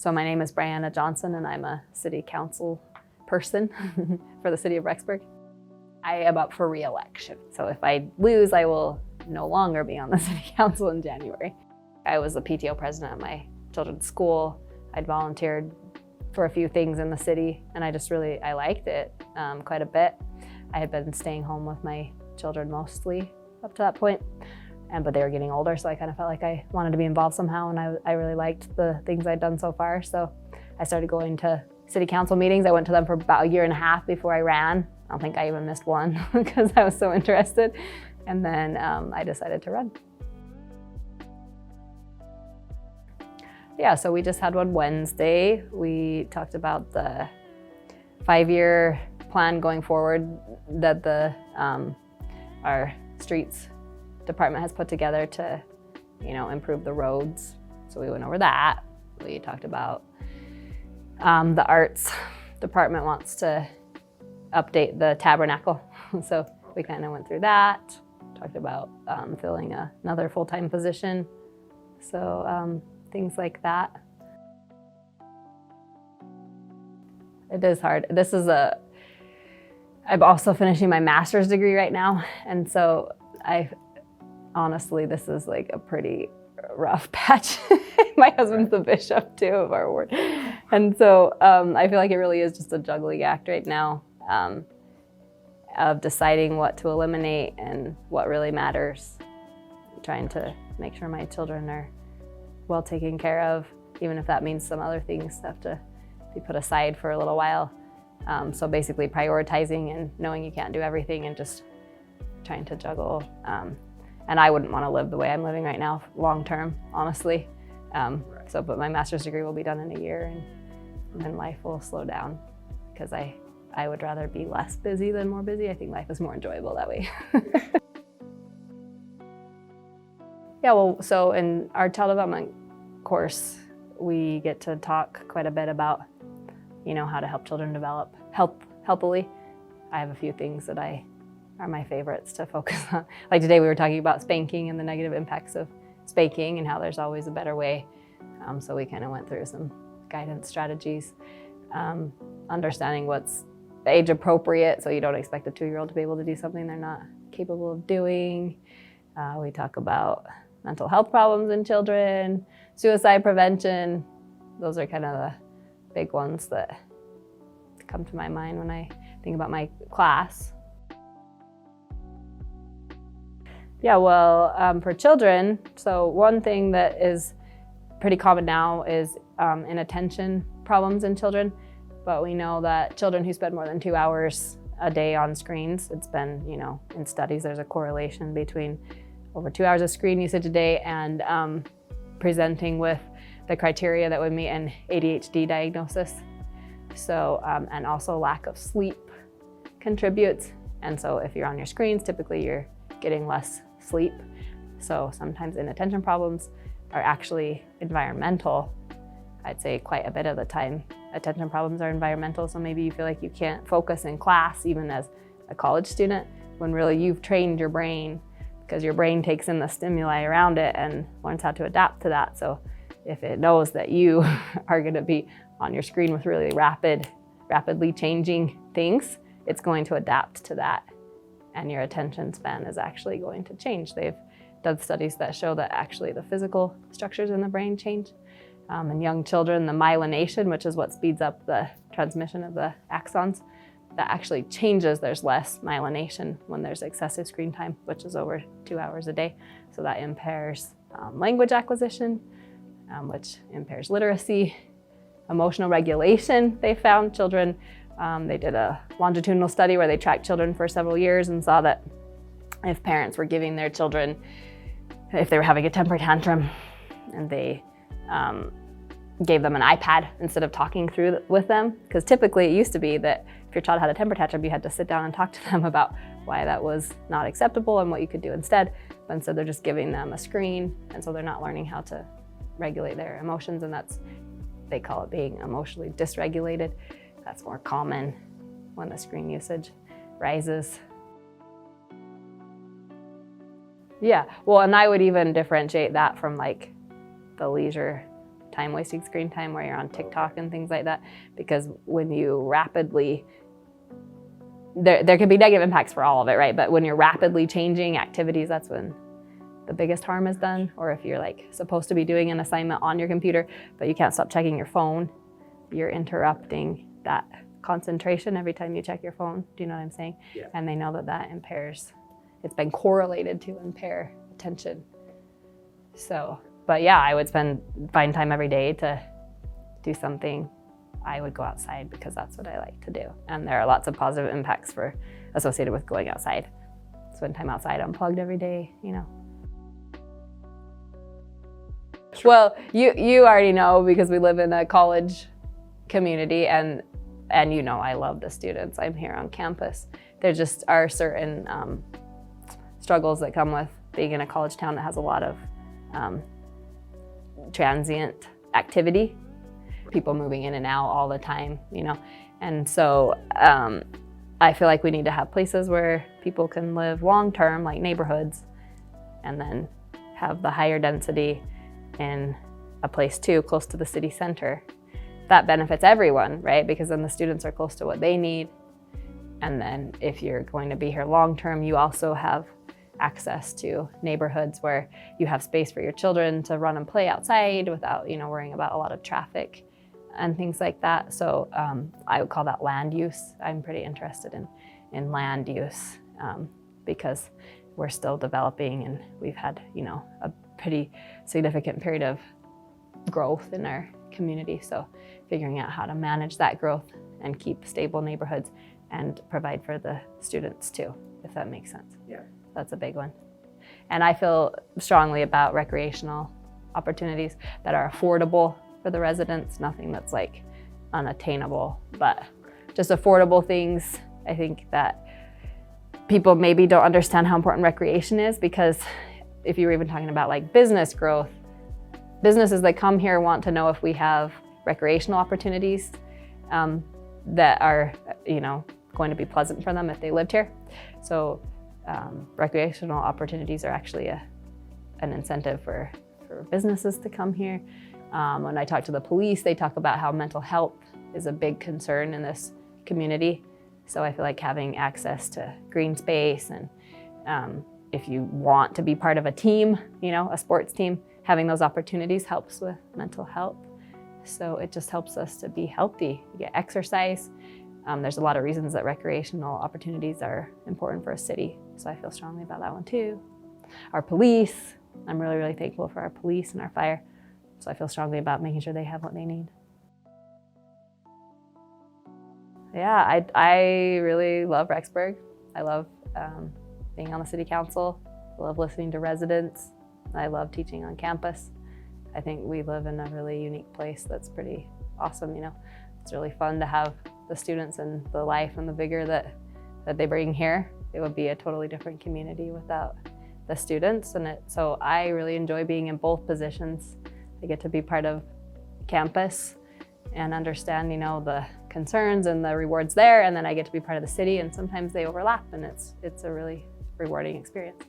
So my name is Bryanna Johnson, and I'm a city council person for the city of Rexburg. I am up for re-election. So if I lose, I will no longer be on the city council in January. I was the PTO president at my children's school. I'd volunteered for a few things in the city, and I liked it quite a bit. I had been staying home with my children mostly up to that point, but they were getting older, so I kind of felt like I wanted to be involved somehow, and I really liked the things I'd done so far. So I started going to city council meetings. I went to them for about a year and a half before I ran. I don't think I even missed one because I was so interested. And then I decided to run. Yeah, so we just had one Wednesday. We talked about the 5-year plan going forward that our streets department has put together to, improve the roads. So we went over that. We talked about the arts department wants to update the tabernacle. So we kind of went through that. Talked about filling another full-time position. So things like that. It is hard. I'm also finishing my master's degree right now. And so honestly, this is like a pretty rough patch. My husband's the bishop too of our ward. And so I feel like it really is just a juggling act right now of deciding what to eliminate and what really matters. I'm trying to make sure my children are well taken care of, even if that means some other things have to be put aside for a little while. So basically prioritizing and knowing you can't do everything and just trying to juggle. And I wouldn't want to live the way I'm living right now long term, honestly. But my master's degree will be done in a year, and then life will slow down because I would rather be less busy than more busy. I think life is more enjoyable that way. Yeah, well, so in our child development course, we get to talk quite a bit about, how to help children develop healthily. I have a few things that are my favorites to focus on. Like today we were talking about spanking and the negative impacts of spanking and how there's always a better way. So we kind of went through some guidance strategies, understanding what's age appropriate, so you don't expect a 2-year-old to be able to do something they're not capable of doing. We talk about mental health problems in children, suicide prevention. Those are kind of the big ones that come to my mind when I think about my class. Yeah, well, for children, so one thing that is pretty common now is inattention problems in children, but we know that children who spend more than 2 hours a day on screens, it's been, in studies, there's a correlation between over 2 hours of screen usage a day and presenting with the criteria that would meet an ADHD diagnosis. So, and also lack of sleep contributes. And so if you're on your screens, typically you're getting less sleep. So sometimes inattention problems are actually environmental. I'd say quite a bit of the time attention problems are environmental. So maybe you feel like you can't focus in class even as a college student when really you've trained your brain, because your brain takes in the stimuli around it and learns how to adapt to that. So if it knows that you are going to be on your screen with really rapidly changing things, it's going to adapt to that. And your attention span is actually going to change. They've done studies that show that actually the physical structures in the brain change. In young children, the myelination, which is what speeds up the transmission of the axons, that actually changes. There's less myelination when there's excessive screen time, which is over 2 hours a day. So that impairs language acquisition, which impairs literacy, emotional regulation. They found children, they did a longitudinal study where they tracked children for several years and saw that if parents were giving their children, if they were having a temper tantrum and they gave them an iPad instead of talking through with them, because typically it used to be that if your child had a temper tantrum, you had to sit down and talk to them about why that was not acceptable and what you could do instead. But instead they're just giving them a screen, and so they're not learning how to regulate their emotions, and they call it being emotionally dysregulated. That's more common when the screen usage rises. Yeah, well, and I would even differentiate that from like the leisure time, wasting screen time where you're on TikTok and things like that, because when you rapidly, there can be negative impacts for all of it, right? But when you're rapidly changing activities, that's when the biggest harm is done. Or if you're like supposed to be doing an assignment on your computer, but you can't stop checking your phone, you're interrupting that concentration every time you check your phone. Do you know what I'm saying? Yeah. And they know that that impairs, it's been correlated to impair attention. So, but yeah, I would find time every day to do something. I would go outside because that's what I like to do. And there are lots of positive impacts associated with going outside. Spend time outside unplugged every day, you know. Sure. Well, you already know because we live in a college community, and you know I love the students. I'm here on campus. There just are certain struggles that come with being in a college town that has a lot of transient activity, people moving in and out all the time, you know. And so I feel like we need to have places where people can live long-term, like neighborhoods, and then have the higher density in a place too, close to the city center. That benefits everyone, right? Because then the students are close to what they need. And then if you're going to be here long-term, you also have access to neighborhoods where you have space for your children to run and play outside without, you know, worrying about a lot of traffic and things like that. So I would call that land use. I'm pretty interested in land use because we're still developing, and we've had, you know, a pretty significant period of growth in our community. So figuring out how to manage that growth and keep stable neighborhoods and provide for the students too, if that makes sense. Yeah. That's a big one. And I feel strongly about recreational opportunities that are affordable for the residents, nothing that's like unattainable, but just affordable things. I think that people maybe don't understand how important recreation is, because if you were even talking about like business growth, businesses that come here want to know if we have recreational opportunities that are, you know, going to be pleasant for them if they lived here. So recreational opportunities are actually an incentive for businesses to come here. When I talk to the police, they talk about how mental health is a big concern in this community. So I feel like having access to green space, and if you want to be part of a team, you know, a sports team, having those opportunities helps with mental health. So it just helps us to be healthy. You get exercise. There's a lot of reasons that recreational opportunities are important for a city. So I feel strongly about that one too. Our police, I'm really, really thankful for our police and our fire. So I feel strongly about making sure they have what they need. Yeah, I really love Rexburg. I love being on the city council. I love listening to residents. I love teaching on campus. I think we live in a really unique place that's pretty awesome, you know. It's really fun to have the students and the life and the vigor that they bring here. It would be a totally different community without the students. So I really enjoy being in both positions. I get to be part of campus and understand, you know, the concerns and the rewards there, and then I get to be part of the city, and sometimes they overlap, and it's a really rewarding experience.